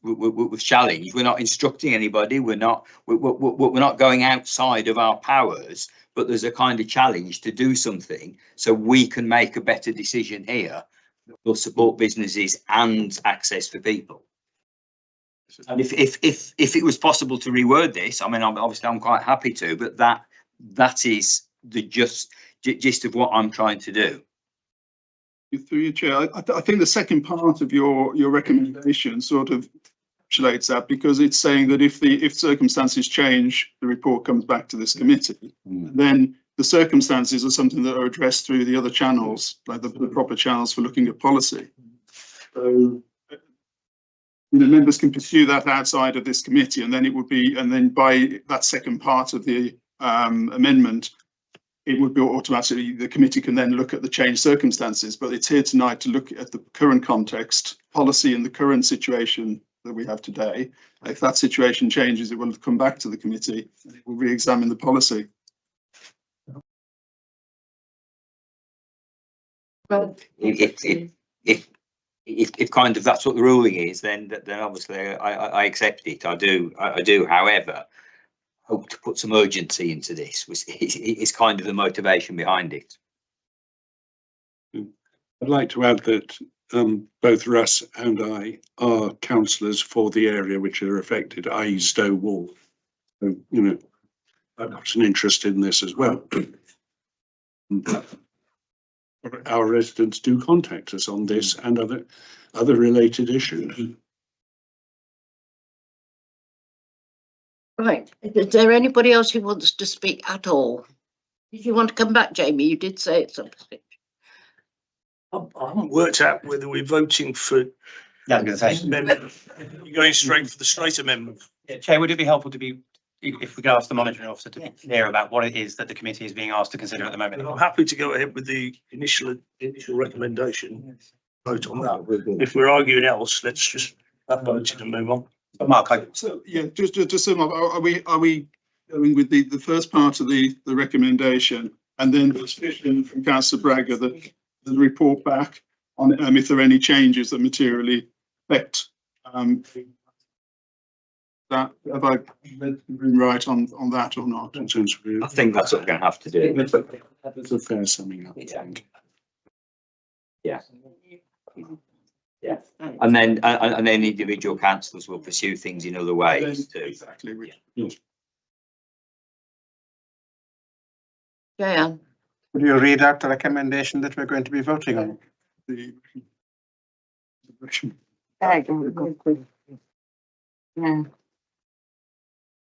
challenge. We're not instructing anybody. We're not going outside of our powers, but there's a kind of challenge to do something so we can make a better decision here that will support businesses and access for people. And if it was possible to reword this, I mean, obviously I'm quite happy to, but that is the gist of what I'm trying to do. Through your chair, I think the second part of your recommendation sort of encapsulates that, because it's saying that if circumstances change, the report comes back to this committee. Then the circumstances are something that are addressed through the other channels, like the proper channels for looking at policy. So members can pursue that outside of this committee, and then it would be, and then by that second part of the amendment, it would be automatically, the committee can then look at the changed circumstances. But it's here tonight to look at the current context, policy, and the current situation that we have today. If that situation changes, it will come back to the committee and it will re-examine the policy. If kind of that's what the ruling is, then obviously I accept it. I do. However, hope to put some urgency into this. Is kind of the motivation behind it. I'd like to add that both Russ and I are councillors for the area which are affected, i.e. Stow Wall. So, you know, I've got an interest in this as well. Our residents do contact us on this and other related issues. Right, is there anybody else who wants to speak at all? Did you want to come back, Jamie? You did say it's something. I haven't worked out whether we're voting for. Yeah, I was going to say. Amendment. You're going straight for the straight amendment. Yeah, Chair, would it be helpful to be, if we could ask the monitoring officer to be clear about what it is that the committee is being asked to consider at the moment? I'm happy to go ahead with the initial recommendation. Vote on that. If we're arguing else, let's just have voted and move on. Mark, So yeah, just to sum up, are we going with the first part of the recommendation, and then the suggestion from Councillor Bragger that the report back on if there are any changes that materially affect that? Have I been right on that or not? I think that's what we're going to have to do. That's a fair summing up, I think. Yeah. Yeah, and then individual councillors will pursue things in other ways too. Exactly. Yeah. Would you read out the recommendation that we're going to be voting on? Yeah.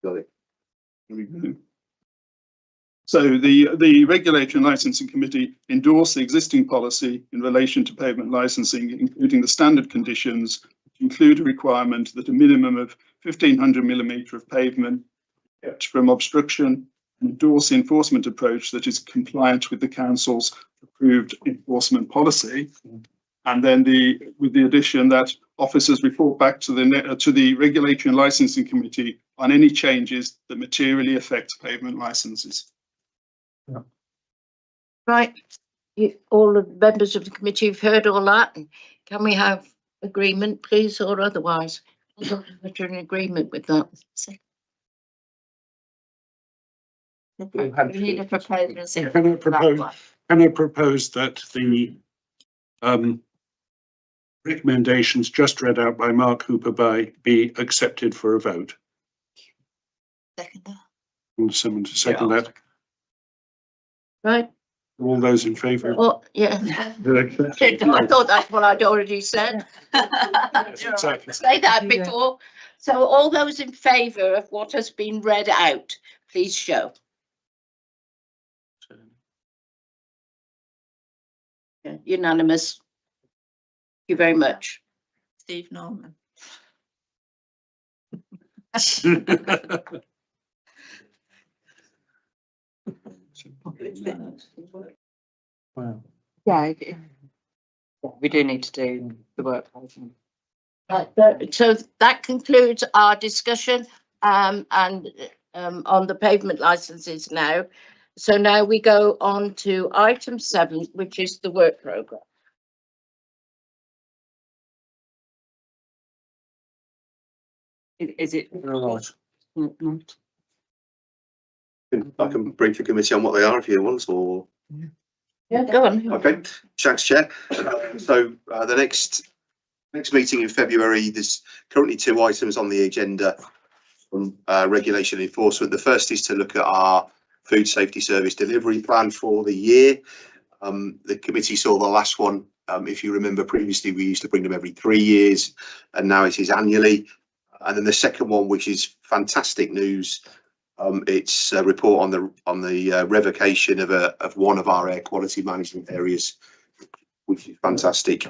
Got it. So the Regulatory and Licensing Committee endorsed the existing policy in relation to pavement licensing, including the standard conditions, which include a requirement that a minimum of 1,500 millimetre of pavement kept from obstruction, and endorse the enforcement approach that is compliant with the council's approved enforcement policy. And then with the addition that officers report back to the Regulatory and Licensing Committee on any changes that materially affect pavement licenses. Right, all the members of the committee have heard all that. Can we have agreement, please, or otherwise? We're in agreement with that. We need a proposal. Can I propose that the recommendations just read out by Mark Hooper be accepted for a vote? Second. And someone to second that. Right, All those in favour? well, yeah. I thought that's what I'd already said. Exactly. Say that before. So all those in favour of what has been read out, please show. Yeah, unanimous. Thank you very much. Steve Norman. Wow. Yeah, we do need to do the work. So that concludes our discussion and on the pavement licenses now. So now we go on to item 7, which is the work programme. Is it? Right. Not? I can brief the committee on what they are if you want, or. Yeah, go on. Okay, thanks, Chair. So the next meeting in February, there's currently 2 items on the agenda from regulation enforcement. The first is to look at our food safety service delivery plan for the year. The committee saw the last one. If you remember previously, we used to bring them every 3 years, and now it is annually. And then the second one, which is fantastic news, it's a report on the revocation of one of our air quality management areas, which is fantastic.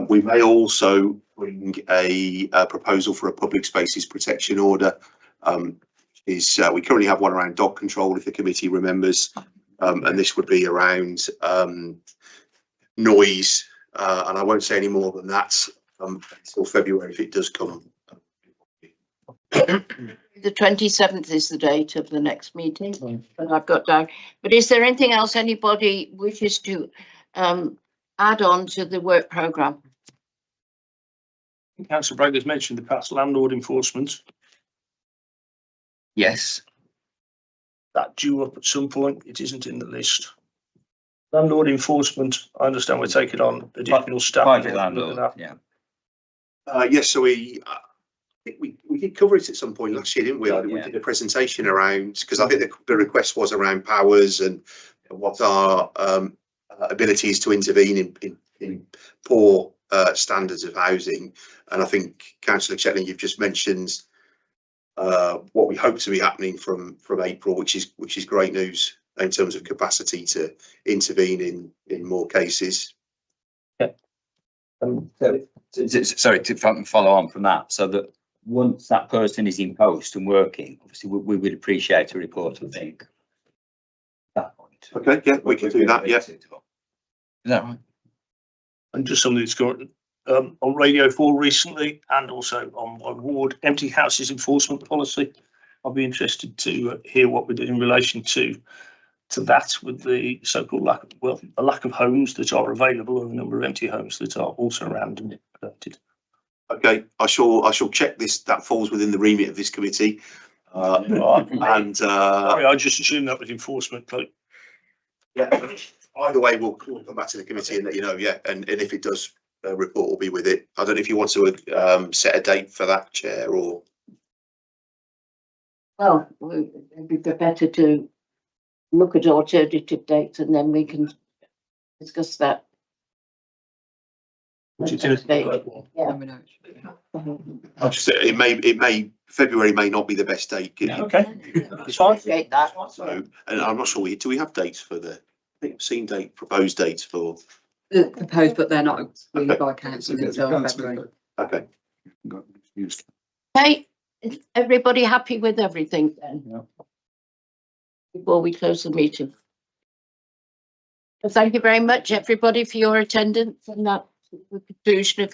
We may also bring a proposal for a public spaces protection order. We currently have one around dog control, if the committee remembers, and this would be around noise. And I won't say any more than that until February if it does come. The 27th is the date of the next meeting, that I've got down. But is there anything else anybody wishes to add on to the work programme? Councillor Bragg has mentioned the past landlord enforcement. Yes. That due up at some point. It isn't in the list. Landlord enforcement, I understand we're taking on additional staff. Private landlord, yeah. Yes, so I think we did cover it at some point last year, didn't we? Yeah. We did a presentation around, because I think the request was around powers and what our abilities to intervene in poor standards of housing. And I think Councillor Chetling, you've just mentioned what we hope to be happening from April, which is great news in terms of capacity to intervene in more cases. Sorry, to follow on from that, so that once that person is in post and working, obviously we would appreciate a report, I think. At that point. Okay, yeah, we can do that, yeah. Is that right? And just something that's going on Radio 4 recently, and also on my ward, empty houses enforcement policy. I'll be interested to hear what we do in relation to that, with the so-called lack of homes that are available, and a number of empty homes that are also around and collected. Okay, I shall check this. That falls within the remit of this committee. And Sorry, I just assumed that was enforcement. yeah, either way, we'll come back to the committee and let you know. Yeah, and if it does, a report will be with it. I don't know if you want to set a date for that, Chair, or. Well, it'd be better to look at alternative dates and then we can discuss that. Yeah. It may February may not be the best date. Yeah, okay, it's fine. So, and I'm not sure do we have dates for I think I've seen proposed dates for. Proposed, but they're not agreed Okay. by council until February. Okay. Got confused. Hey, is everybody happy with everything then? Yeah. Before we close the meeting. So thank you very much, everybody, for your attendance and that the conclusion of